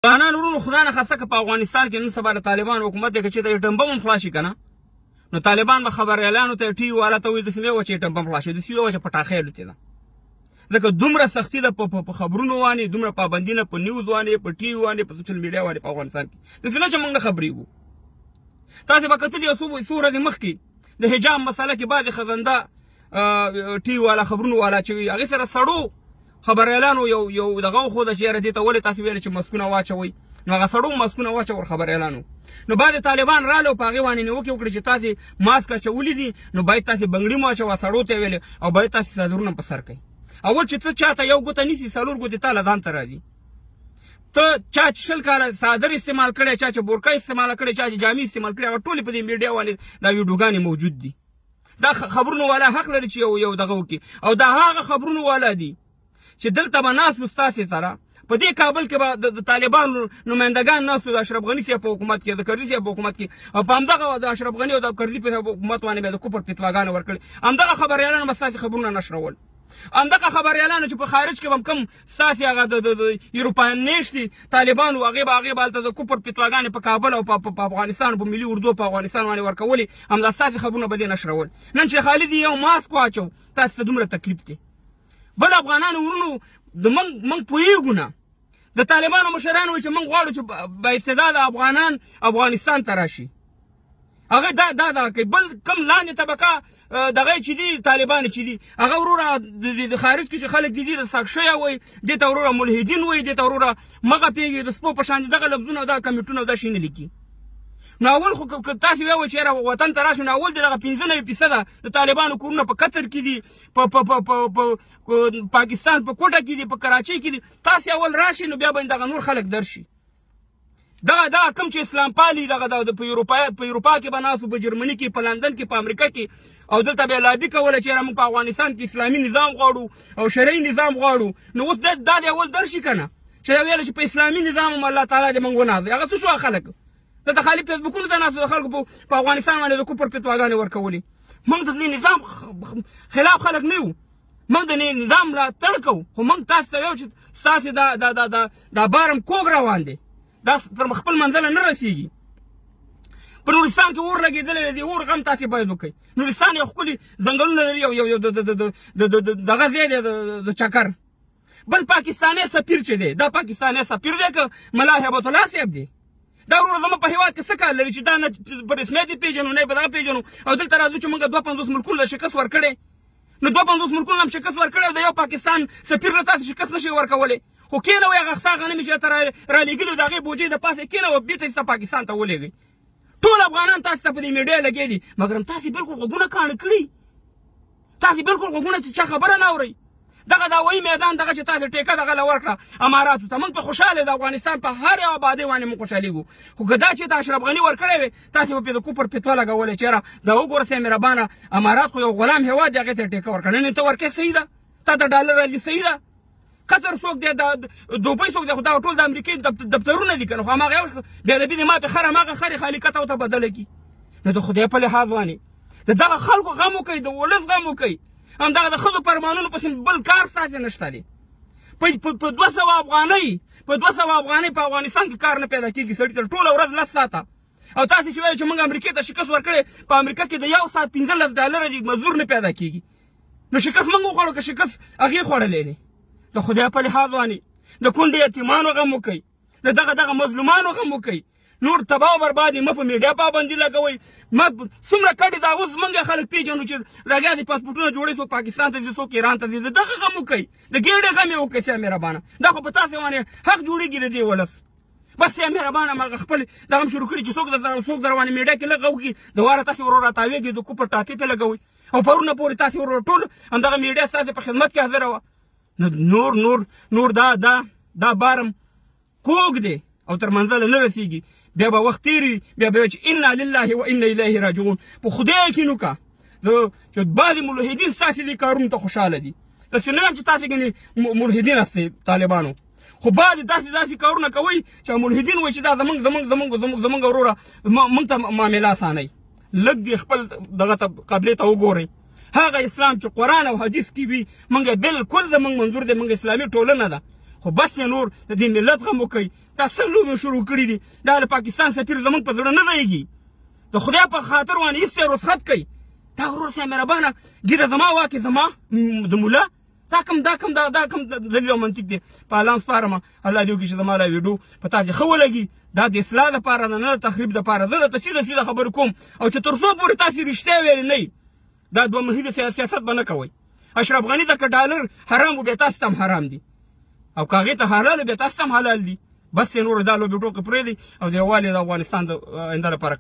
افغانان ورونو خدای نه خاصه که په افغانستان کې نن سبا د طالبان حکومت دی که چې د ټمبم هم خلاص شي که نه نو طالبان به خبریالانو ته ټي وي والا ته وایي داسې مې وه چې ټمبم خلاص شي داسې ووایه چې پټاخۍ الوتې ده ځکه دومره سختي ده په خبرونو باندې دومره پابندي نه په نیوز باندې په ټي وي باندې په سوشل میډیا باندې په افغانستان کې داسې نه چې موږ نه خبرېږو تاسې به کتلي یو څو ورځې مخکې د حجاب مسله کې بعضې خزنده ټي وي والا خبرونو والا چې وي هغې سره سړو خبریالانو یو دغه وښوده چې یاره دې ته ولې تاسې ویل چې مسکونه واچوئ نو هغه سړو مسکونه واچول خبریالانو نو بعضې طالبان راله په هغې باندې نیوکې وکړې چې تاسې ماسک اچولي دي نو باید تاسې بنګړي مو اچوه سړو ته یې ویلې او باید تاسې څادرونه په سر کوئ اول چې ته چاته یو ګوته نیسي څلور ګوتې تا له ځان ته راځي ته چا چې 20 کاله څادر استعمال کړی چا چې بورکه استعمال کړی چا چې جامې استعمال کړی هغه ټولې په دې میډیا باندې دا ویډیوګانې موجود دي دا خبرونو والا حق لري چې یو دغه وکړي او دا هغه خبرونو والا دي چې دلته به ناست وو ستاسې سره په دې کابل کې به د طالبانو نمایندګان ناست وو د اشرف غني صاحب په حکومت کې د کرزي صاحب په حکومت کې او په همدغه د اشرف غني او د کرزي په حکومت باندې به د کفر فتواګانې ورکړې همدغه خبریالانو به ستاسې خبرونه نشرول همدغه خبریالانو چې په خارج کې به هم کوم ستاسې هغه د یوروپاین نیشت دي طالبانو هغې به هلته د کفر فتواګانې په کابل او په افغانستان په ملي اردو په افغانستان باندې ورکولې همدا ستاسې خبرونه به دې نشرول نن چې خالد یو ماسک واچو تاسې ته دومره تکلیف دی بل افغانانو ورونو د موږ پوهېږو نه د طالبانو مشران وایي چې موږ غواړو چې بااستعداده افغانان افغانستان ته راشي هغه دا کوي بل کم لاندې طبقه دغه چې دي طالبان چې دي هغه وروره د خارج کې چې خلک دي د ساکشیا وایي دې ته وروره ملحدین وایي دې ته وروره مغه پیږي د سپو په شان دغه لفظونه دا کمیټونه دا شي نه لیکي نو اول خو تاسې وایئ چې یاره وطن ته راشو نو اول د دغه 95% د طالبانو کورونه په قطر کې دي په پاکستان په کوټه کې دي په کراچۍ کې دي تاسې اول راشي نو بیا به دغه نور خلک درشي دا کوم چې اسلام پالي دغه په اروپا کې به ناست په جرمني کې په لندن کې په امریکا کې او دلته به لابي کوله چې یاره موږ په افغانستان کې اسلامي نظام غواړو او شرعي نظام غواړو نو اوس دا د اول درشي که نه چې دا ویله چې په اسلامي نظام هم الله تعالی دې موږ ونازوي هغه څه شو خلک دلته خالي فیسبوکونو ته ناست د خلکو په افغانستان باندې د کفر فتواګانې ورکولې موږ د دې نظام خلاف خلک نه یو موږ د نظام ملاتړ کوو خو موږ تاسو ته وایو چې ستاسې دا بارم کوږ روان دی دا تر خپل منزله نه رسېږي په نورستان کې اور لګېدلی دی اور غم تاسې باید وکړئ نورستان یو ښکلي ځنګلونه لري یو دغه ځای دی د چکر بل پاکستانی سفیر چې دی دا پاکستانی سفیر دی که ملا هیبت الله صاحب دی دا وروره زموږ په هېواد کې څه کار لري چې دا نه په رسمیت یې پېژنو نه یې په دغه پېژنو او دلته راځو چې موږ 52 ملکونو له شکست ورکړی نو 52 ملکونو هم شکست ورکړی او د یو پاکستان سفیر له تاسې شکست نشئ ورکولی خو کېنوئ هغه غسا غنمې چې درته رالېږلي د هغې بوجۍ د پاسه کېنوئ بېرته یې پاکستان ته ولېږئ ټول افغانان تاسې ته په دې میډیا لګیا دي مګر تاسې بلکل غوږونه کاڼه کړي تاسې بلکل غوږونه چې چا خبره نه اورئ دغه د هوایي میدان دغه چې تاسې ټیکه دغه له ورکړه اماراتو ته موږ په خوشحاله د افغانستان په هر یوه آبادۍ باندې موږ خوشحالېږو خو که دا چې ته اشرف غني ورکړی وې تاسې به پرې د کفر فتوا لګولې چې یاره دا وګوره صحیح مهربانه امارات خو یو غلام هېواد دی هغې ته یې ټیکه ورکړه نن یې ته ورکې صحیح ده تا ته ډالر راځي صحیح ده قطر څوک دی دوبۍ څوک دی خو دا ټول د امریکې دفترونه دي که نه خو هماغه یو بېادبي د ما په خر هماغه خرې خالي کته ورته بدله کړي نو د خدای په لحاظ باندې د دغه خلکو غم وکړئ د ولس غم وکړئ همدغه د ښځو فرمانونو پسې بل کار ستاسې نشته دی په 200 افغانۍ په افغانستان کې کار نه پیدا کېږي سړي ته ټوله ورځ 10 ساعته او تاسې چې وایئ چې موږ امریکې ته شکست ورکړی په امریکا کې د یو ساعت 15 ډالره دي مزدور نه پیدا کېږي نو شکست موږ وخوړو که شکست هغې خوړلی دی د خدای په لحاظ باندې د کونډې یتیمانو غم وکړئ د دغه مظلومانو غم وکړئ نور تباه و بربادي مه په میډیا پابندي لګوئ څومره کډې دا اوس موږ خلک پېژنو چې لګیا دي پاسپورټونه جوړوي څوک پاکستان ته ځي څوک ایران ته ځي دغه غم وکړئ د ګېډې غم یې وکړئ سیا مهربانه دا خو په تاسې باندې حق جوړېږي د دې ولس بس سیا مهربانه هماغه خپل دغه هم شروع کړي چې څوک در باندې میډیا کې لږ وکړي د واره تاسې ورور راتاویږي د کوپر ټاپې پې لګوئ او پرونه پورې تاسې ورور ټول همدغه میډیا ستاسې په خدمت کې حاضره وه نور دا بارم کوږ دی او تر منزله نه رسېږي بیا به وخت تېر وي بیا به چې انا لله و انا الیه راجعون په خدای یقین وکړه چې بعضې ملحدین ستاسې دې کارونو ته خوشحاله دي داسې نه یم چې تاسې ګنې ملحدین هستئ طالبانو خو بعضې داسې کارونه کوئ چې ملحدین وایي چې دا زموږ وروره موږ ته معامله اسانوي لږ دې خپل دغه ته قبلې ته وګورئ هغه اسلام چې قرآن او حدیث کې وي موږ بالکل زموږ منظور دی موږ اسلامي ټولنه ده خو بس یې نور د دې ملت غم وکوئ. دا څه لوبې شروع کړي دي؟ دا د پاکستان سفیر زموږ په زړه نه ځایږي. د خدای په خاطر باندې هېڅ یې رخصت کوي. دا ورور صاحب مهربانه ګیره زما واکې زما د ملا دا کم دلیل او منطق دی. په الله سپارم الله دې وکړي چې زما دا ویډیو په تا کې ښه ولګي. دا د اصلاح دپاره ده نه د تخریب دپاره. زه درته سیده خبرې کوم او چې تر څو پورې تاسې رښتیا ویلې نه وي دا دوه مخي سیاست به نه کوئ. اشرف غني ته که ډالر حرام و بیا تاسو ته هم حرام دي او که هغې ته حلال بیا تاسو ته هم حلال دي. بس یې نور دا لوبې ټوکې پرېږدئ او د یووالي د افغانستان د آینده لپاره